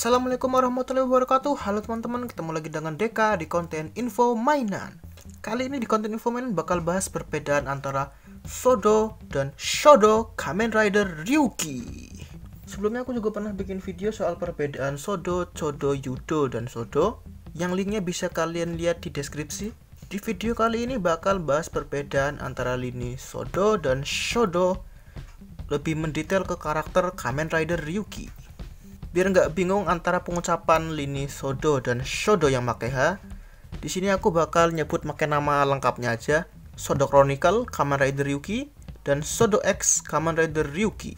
Assalamualaikum warahmatullahi wabarakatuh. Halo teman-teman, ketemu lagi dengan Deka di konten info mainan. Kali ini di konten info mainan bakal bahas perbedaan antara Sodo dan Shodo Kamen Rider Ryuki. Sebelumnya aku juga pernah bikin video soal perbedaan Sodo, Chodo, Yudo, dan Sodo, yang linknya bisa kalian lihat di deskripsi. Di video kali ini bakal bahas perbedaan antara lini Sodo dan Shodo, lebih mendetail ke karakter Kamen Rider Ryuki. Biar nggak bingung antara pengucapan lini Sodo dan Shodo yang pakai H, di sini aku bakal nyebut pakai nama lengkapnya aja, Sodo Chronicle Kamen Rider Ryuki dan Sodo X Kamen Rider Ryuki.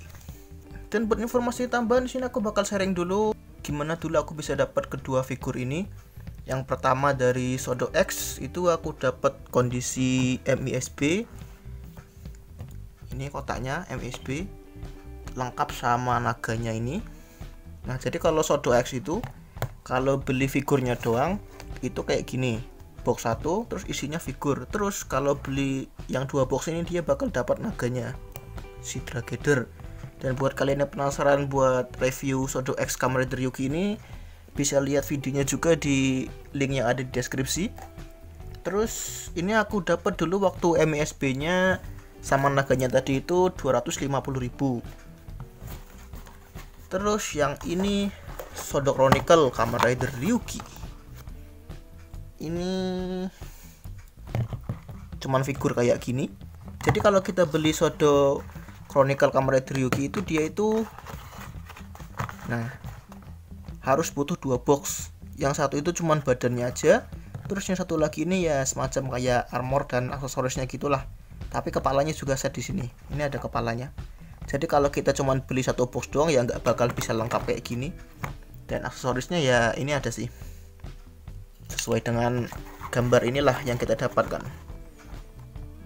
Dan buat informasi tambahan di sini aku bakal sharing dulu gimana dulu aku bisa dapat kedua figur ini. Yang pertama dari Sodo X itu aku dapat kondisi MISB. Ini kotaknya MISB lengkap sama naganya ini. Nah, jadi kalau Sodo X itu kalau beli figurnya doang itu kayak gini, box 1 terus isinya figur. Terus kalau beli yang 2 box ini dia bakal dapat naganya, si Drageder. Dan buat kalian yang penasaran buat review Sodo X Kamen Rider Ryuki ini, bisa lihat videonya juga di link yang ada di deskripsi. Terus ini aku dapat dulu waktu MISB nya sama naganya tadi itu 250.000. Terus yang ini Sodo Chronicle Kamen Rider Ryuki. Ini cuman figur kayak gini. Jadi kalau kita beli Sodo Chronicle Kamen Rider Ryuki itu dia itu harus butuh 2 box. Yang satu itu cuman badannya aja. Terus yang satu lagi ini ya semacam kayak armor dan aksesorisnya gitulah. Tapi kepalanya juga set di sini. Ini ada kepalanya. Jadi kalau kita cuman beli 1 box doang ya nggak bakal bisa lengkap kayak gini. Dan aksesorisnya ya ini ada sih, sesuai dengan gambar inilah yang kita dapatkan.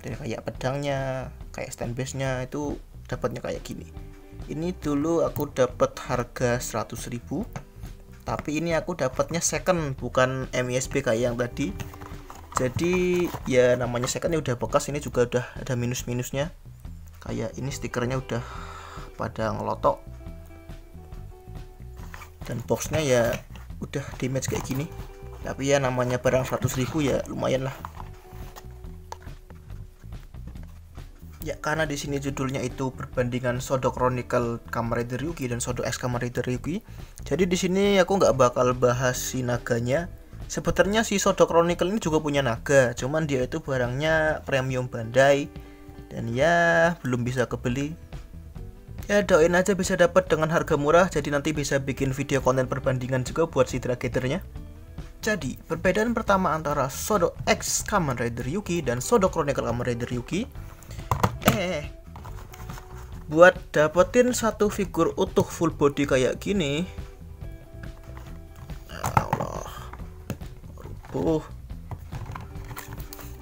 Jadi kayak pedangnya, kayak stand base nya itu dapatnya kayak gini. Ini dulu aku dapat harga 100.000, tapi ini aku dapatnya second bukan MISB kayak yang tadi. Jadi ya namanya second ini udah bekas, ini juga udah ada minus-minusnya. Kayak ini stikernya udah pada ngelotok. Dan boxnya ya udah damage kayak gini. Tapi ya namanya barang 100.000 ya lumayan lah. Ya karena di sini judulnya itu perbandingan Sodo Chronicle Kamen Rider Ryuki dan Sodo X Kamen Rider Ryuki. Jadi di sini aku nggak bakal bahas si naganya. Sebenarnya si Sodo Chronicle ini juga punya naga, cuman dia itu barangnya premium Bandai. Dan ya belum bisa kebeli. Ya doain aja bisa dapat dengan harga murah. Jadi nanti bisa bikin video konten perbandingan juga buat si Dragedernya. Jadi perbedaan pertama antara Sodo X Kamen Rider Ryuki dan Sodo Chronicle Kamen Rider Ryuki, buat dapetin satu figur utuh full body kayak gini, Allah,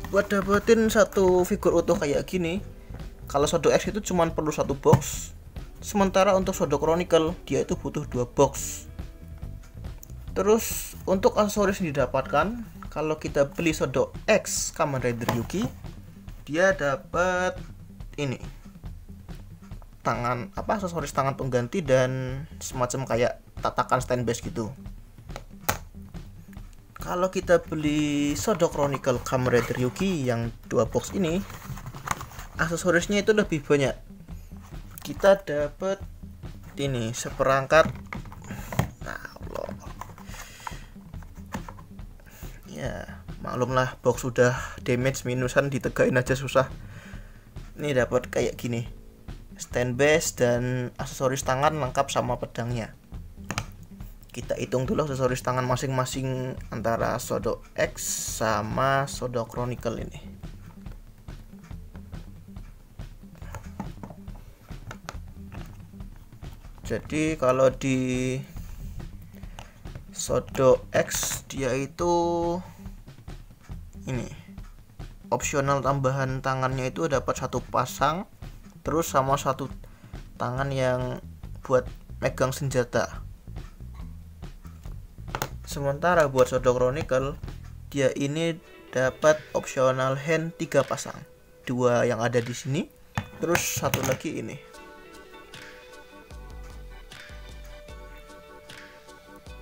buat dapetin satu figur utuh kayak gini, kalau Sodo X itu cuma perlu 1 box. Sementara untuk Sodo Chronicle dia itu butuh 2 box. Terus untuk aksesoris yang didapatkan, kalau kita beli Sodo X Kamen Rider Ryuki, dia dapat ini tangan aksesoris tangan pengganti dan semacam kayak tatakan stand base gitu. Kalau kita beli Sodo Chronicle Kamen Rider Ryuki yang 2 box ini, aksesorisnya itu lebih banyak. Kita dapat ini seperangkat, Allah. Ya, maklumlah box sudah damage minusan, ditegain aja susah. Ini dapat kayak gini. Stand base dan aksesoris tangan lengkap sama pedangnya. Kita hitung dulu aksesoris tangan masing-masing antara Sodo X sama Sodo Chronicle ini. Jadi kalau di Sodo X dia itu ini opsional tambahan tangannya itu dapat 1 pasang, terus sama 1 tangan yang buat megang senjata. Sementara buat Sodo Chronicle dia ini dapat opsional hand 3 pasang, 2 yang ada di sini, terus 1 lagi ini.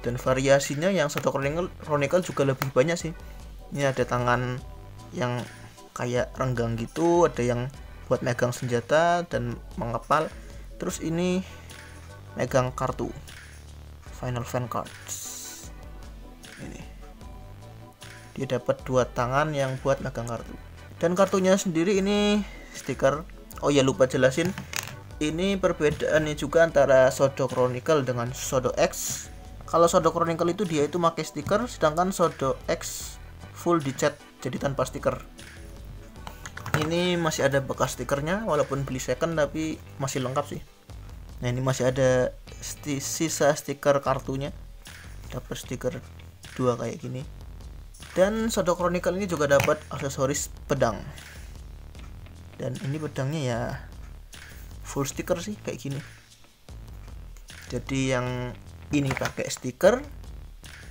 Dan variasinya yang Shadow Chronicle juga lebih banyak sih. Ini ada tangan yang kayak renggang gitu, ada yang buat megang senjata dan mengepal. Terus ini megang kartu Final Fan Cards. Ini dia dapat 2 tangan yang buat megang kartu. Dan kartunya sendiri ini stiker. Oh ya, lupa jelasin. Ini perbedaannya juga antara Shadow Chronicle dengan Shadow X. Kalau Shadow Chronicle itu dia itu pakai stiker, sedangkan Shadow X full dicat jadi tanpa stiker. Ini masih ada bekas stikernya, walaupun beli second tapi masih lengkap sih. Nah, ini masih ada sisa stiker kartunya. Dapat stiker 2 kayak gini. Dan Shadow Chronicle ini juga dapat aksesoris pedang. Dan ini pedangnya ya full stiker sih kayak gini. Jadi yang ini pakai stiker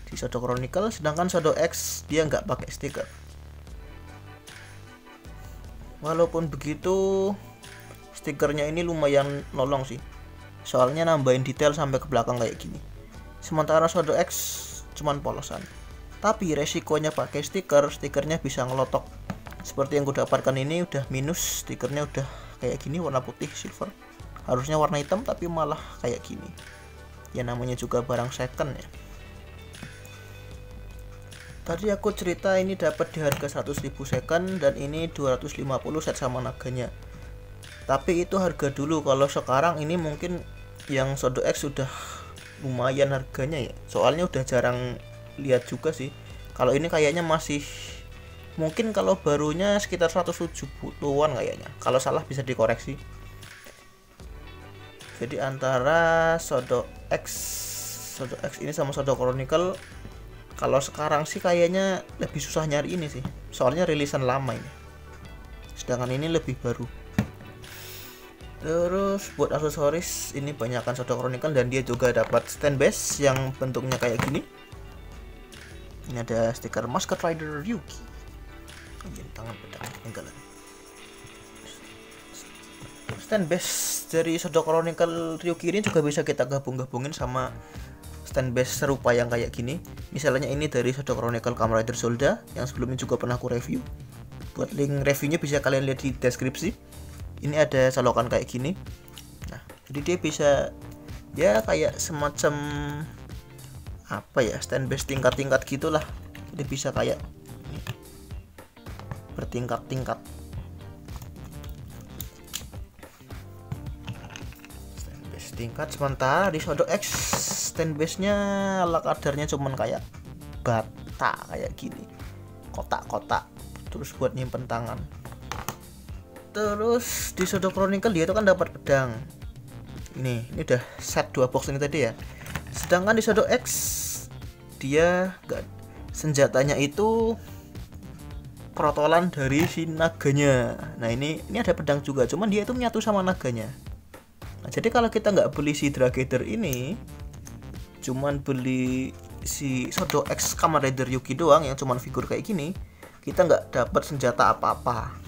di Shadow Chronicle, sedangkan Shadow X dia nggak pakai stiker. Walaupun begitu, stikernya ini lumayan nolong sih, soalnya nambahin detail sampai ke belakang kayak gini. Sementara Shadow X cuman polosan. Tapi resikonya pakai stikernya bisa ngelotok. Seperti yang gue dapatkan ini udah minus, stikernya udah kayak gini warna putih silver. Harusnya warna hitam tapi malah kayak gini. Ya namanya juga barang second ya. Tadi aku cerita ini dapat di harga 100.000 second, dan ini 250 set sama naganya. Tapi itu harga dulu. Kalau sekarang ini mungkin yang Shadow X sudah lumayan harganya ya. Soalnya udah jarang lihat juga sih. Kalau ini kayaknya masih, mungkin kalau barunya sekitar 170-an kayaknya. Kalau salah bisa dikoreksi. Jadi antara Shadow X ini sama Shadow Chronicle, kalau sekarang sih kayaknya lebih susah nyari ini sih, soalnya rilisan lama ini. Sedangkan ini lebih baru. Terus buat aksesoris ini banyakkan Shadow Chronicle, dan dia juga dapat stand base yang bentuknya kayak gini. Ini ada stiker Masked Rider Ryuki. Tangan pedang tinggalan. Stand base dari Shadow Chronicle Ryuki ini juga bisa kita gabungin sama stand base serupa yang kayak gini. Misalnya ini dari Shadow Chronicle Kamen Rider Solda yang sebelumnya juga pernah aku review. Buat link reviewnya bisa kalian lihat di deskripsi. Ini ada colokan kayak gini. Nah, jadi dia bisa ya kayak semacam apa ya, stand base tingkat-tingkat gitulah. Jadi bisa kayak bertingkat-tingkat. Stand base tingkat. Sementara di Shadow X stand base-nya ala kadarnya cuman kayak bata kayak gini, kotak-kotak, terus buat nyimpen tangan. Terus di Shadow Chronicle dia itu kan dapat pedang. Ini udah set 2 box ini tadi ya. Sedangkan di Shadow X dia enggak, senjatanya itu krotolan dari si naganya. Nah ini ada pedang juga, cuman dia itu menyatu sama naganya. Nah, jadi kalau kita nggak beli si Dragator ini, cuman beli si Shadow X Kamen Rider Yuki doang yang cuman figur kayak gini, kita nggak dapat senjata apa-apa.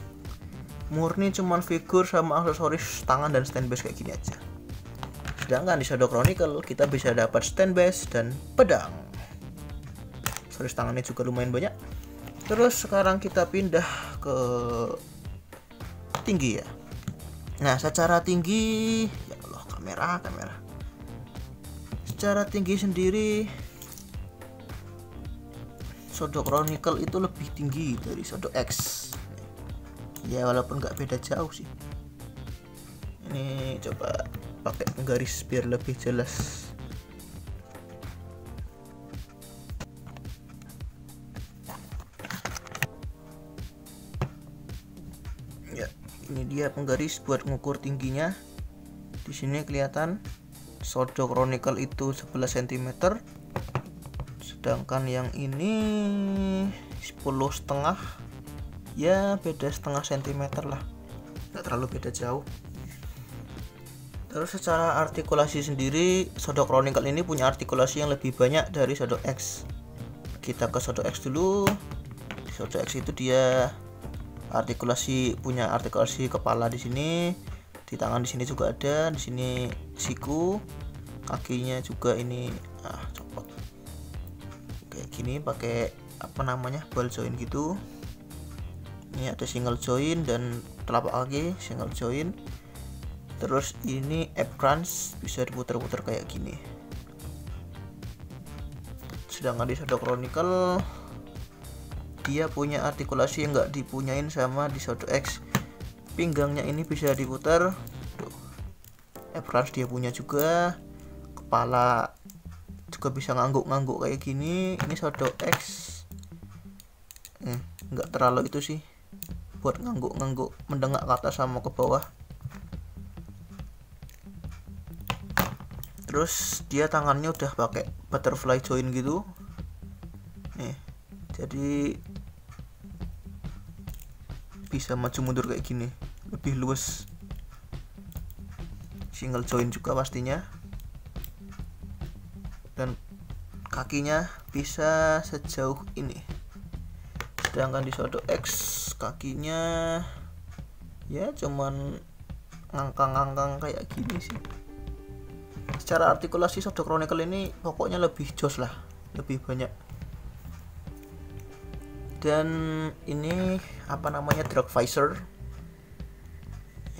Murni cuman figur sama aksesoris tangan dan stand base kayak gini aja. Sedangkan di Shadow Chronicle kita bisa dapat stand base dan pedang. Aksesoris tangannya juga lumayan banyak. Terus sekarang kita pindah ke tinggi ya. Nah, secara tinggi, ya Allah, kamera. Secara tinggi sendiri Shadow Chronicle itu lebih tinggi dari Shadow X. Ya walaupun nggak beda jauh sih. Ini coba pakai penggaris biar lebih jelas. Ya, ini dia penggaris buat ngukur tingginya. Di sini kelihatan Shadow Chronicle itu 11 cm, sedangkan yang ini 10,5. Ya beda setengah sentimeter lah, nggak terlalu beda jauh. Terus secara artikulasi sendiri Shadow Chronicle ini punya artikulasi yang lebih banyak dari Shadow X. Kita ke Shadow X dulu. Di Shadow X itu dia punya artikulasi kepala di sini, di tangan di sini juga ada, di sini siku, kakinya juga ini copot. gini pakai apa namanya ball joint gitu. Ini ada single joint dan telapak kaki single joint. Terus ini app crunch bisa diputar-putar kayak gini. Sedangkan di Shadow Chronicle dia punya artikulasi yang nggak dipunyain sama di Shadow X. Pinggangnya ini bisa diputar. Tuh. App crunch dia punya juga. Kepala juga bisa ngangguk-ngangguk kayak gini. Ini Shadow X nggak terlalu itu sih, buat ngangguk-ngangguk mendengak ke atas sama ke bawah. Terus dia tangannya udah pakai butterfly joint gitu nih, jadi bisa maju mundur kayak gini, lebih luas. Single joint juga pastinya, dan kakinya bisa sejauh ini. Sedangkan di Shadow X kakinya ya cuman ngangkang-ngangkang kayak gini sih. Secara artikulasi Shadow Chronicle ini pokoknya lebih jos lah, lebih banyak. Dan ini apa namanya drag visor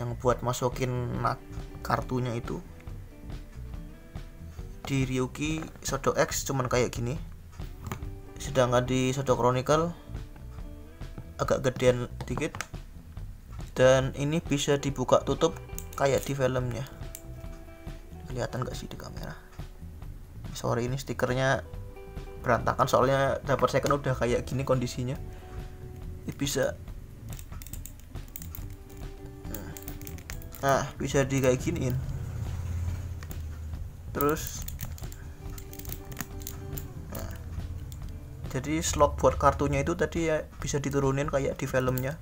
yang buat masukin kartunya itu. Di Ryuki Shadow X cuman kayak gini, sedangkan di Shadow Chronicle agak gedean dikit, dan ini bisa dibuka tutup kayak di filmnya. Kelihatan gak sih di kamera? Sorry, ini stikernya berantakan soalnya dapat second udah kayak gini kondisinya. Ini bisa bisa di kayak giniin. Terus jadi slot buat kartunya itu tadi ya bisa diturunin kayak di filmnya.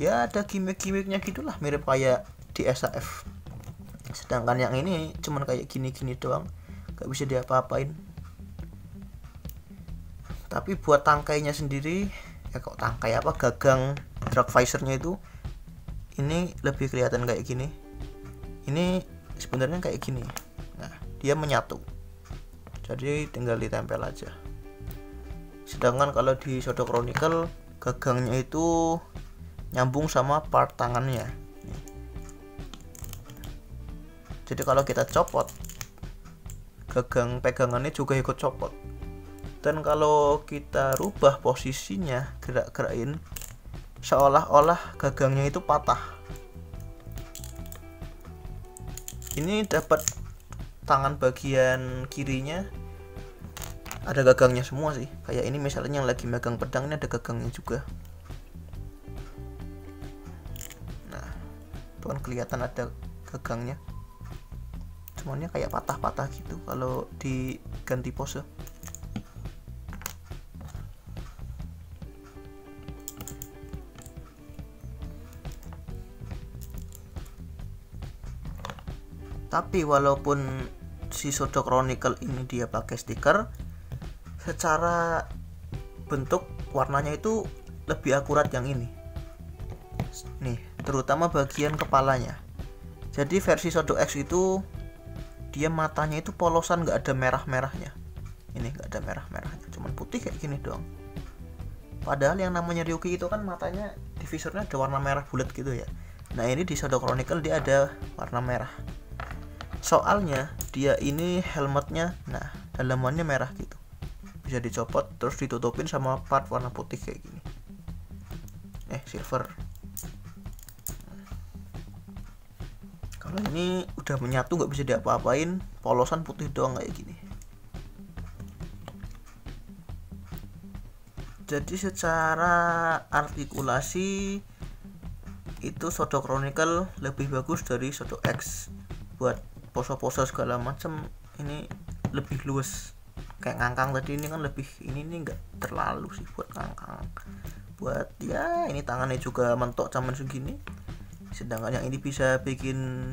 Ya ada gimmick-gimmicknya gitulah, mirip kayak di SAF. Sedangkan yang ini cuman kayak gini-gini doang, gak bisa diapa-apain. Tapi buat tangkainya sendiri, kok tangkai apa, gagang drag visornya itu ini lebih kelihatan kayak gini. Ini sebenarnya kayak gini. Nah, dia menyatu, jadi tinggal ditempel aja. Sedangkan kalau di Shadow Chronicle gagangnya itu nyambung sama part tangannya. Jadi kalau kita copot, gagang pegangannya juga ikut copot. Dan kalau kita rubah posisinya, gerak-gerakin, seolah-olah gagangnya itu patah. Ini dapat tangan bagian kirinya ada gagangnya semua sih. Kayak ini misalnya yang lagi megang pedang, ini ada gagangnya juga. Nah, tuh kan kelihatan ada gagangnya. Semuanya kayak patah-patah gitu kalau diganti pose. Tapi walaupun si Shadow Chronicle ini dia pakai stiker, secara bentuk warnanya itu lebih akurat yang ini. Nih, terutama bagian kepalanya. Jadi versi Shadow X itu dia matanya itu polosan, nggak ada merah-merahnya. Ini nggak ada merah-merahnya, cuman putih kayak gini doang. Padahal yang namanya Ryuki itu kan matanya di visornya ada warna merah bulat gitu ya. Nah ini di Shadow Chronicle dia ada warna merah. Soalnya dia ini helmetnya, nah dalamannya merah gitu. Bisa dicopot terus ditutupin sama part warna putih kayak gini. Silver. Kalau ini udah menyatu, nggak bisa diapa-apain, polosan putih doang kayak gini. Jadi secara artikulasi itu Shadow Chronicle lebih bagus dari Shadow X. Buat pose-pose segala macam ini lebih luas. Kayak ngangkang tadi ini kan lebih, ini nih nggak terlalu sih buat ngangkang. Buat ya ini tangannya juga mentok cuman segini. Sedangkan yang ini bisa bikin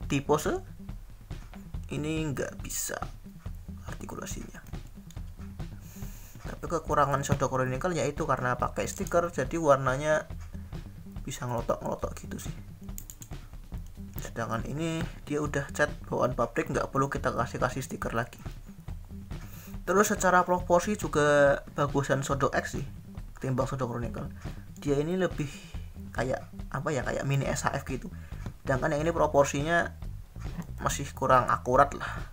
di pose, ini nggak bisa artikulasinya. Tapi kekurangan Shadow Chronicle yaitu karena pakai stiker, jadi warnanya bisa ngelotok-ngelotok gitu sih. Sedangkan ini dia udah cat bawaan pabrik, nggak perlu kita kasih stiker lagi. Terus secara proporsi juga bagusan Shadow X sih ketimbang Shadow Chronicle. Dia ini lebih kayak apa ya, kayak mini SHF gitu. Sedangkan yang ini proporsinya masih kurang akurat lah.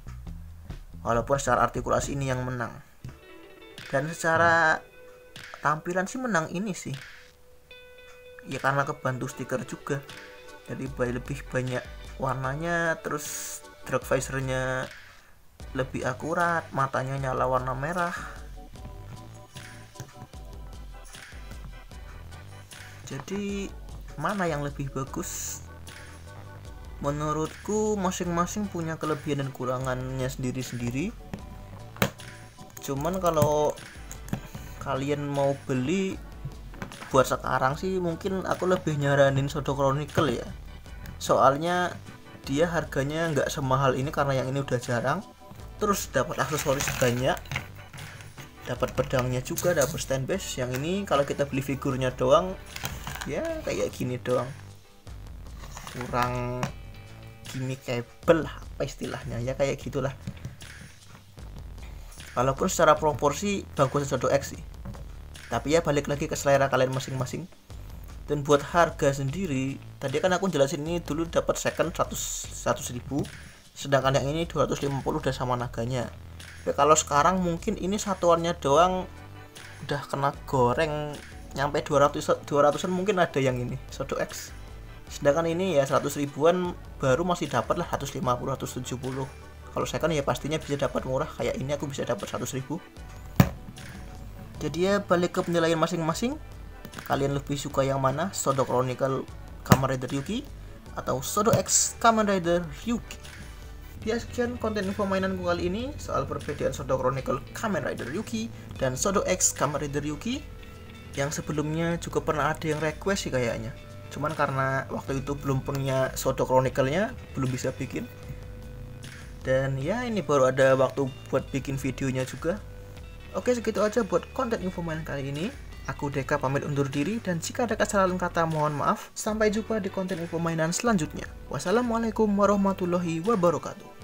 Walaupun secara artikulasi ini yang menang. Dan secara tampilan sih menang ini sih. Ya karena kebantu stiker juga. Jadi lebih banyak warnanya, terus drag visornya lebih akurat, matanya nyala warna merah. Jadi mana yang lebih bagus? Menurutku masing-masing punya kelebihan dan kurangannya sendiri-sendiri. Cuman kalau kalian mau beli buat sekarang sih mungkin aku lebih nyaranin Shadow Chronicle ya. Soalnya dia harganya nggak semahal ini karena yang ini udah jarang. Terus dapat aksesoris banyak, dapat pedangnya juga, dapat stand base. Yang ini kalau kita beli figurnya doang ya kayak gini doang, kurang gimmikable apa istilahnya ya, kayak gitulah. Walaupun secara proporsi bagus Shadow X sih, tapi ya balik lagi ke selera kalian masing-masing. Dan buat harga sendiri, tadi kan aku jelasin ini dulu dapat second 100.000, sedangkan yang ini 250 udah sama naganya. Tapi kalau sekarang mungkin ini satuannya doang udah kena goreng nyampe 200-an mungkin ada yang ini Shadow X. Sedangkan ini ya 100 ribuan baru masih dapat lah 150 170. Kalau second ya pastinya bisa dapat murah, kayak ini aku bisa dapat 100.000. Jadi ya balik ke penilaian masing-masing. Kalian lebih suka yang mana? Shadow Chronicle Kamen Rider Ryuki atau Shadow X Kamen Rider Ryuki? Ya sekian konten info mainanku kali ini soal perbedaan Shadow Chronicle Kamen Rider Ryuki dan Shadow X Kamen Rider Ryuki. Yang sebelumnya juga pernah ada yang request sih kayaknya. Cuman karena waktu itu belum punya Shadow Chronicle-nya, belum bisa bikin. Dan ya ini baru ada waktu buat bikin videonya juga. Oke, segitu aja buat konten info mainan kali ini. Aku Deka pamit undur diri, dan jika ada kesalahan kata mohon maaf. Sampai jumpa di konten info mainan selanjutnya. Wassalamualaikum warahmatullahi wabarakatuh.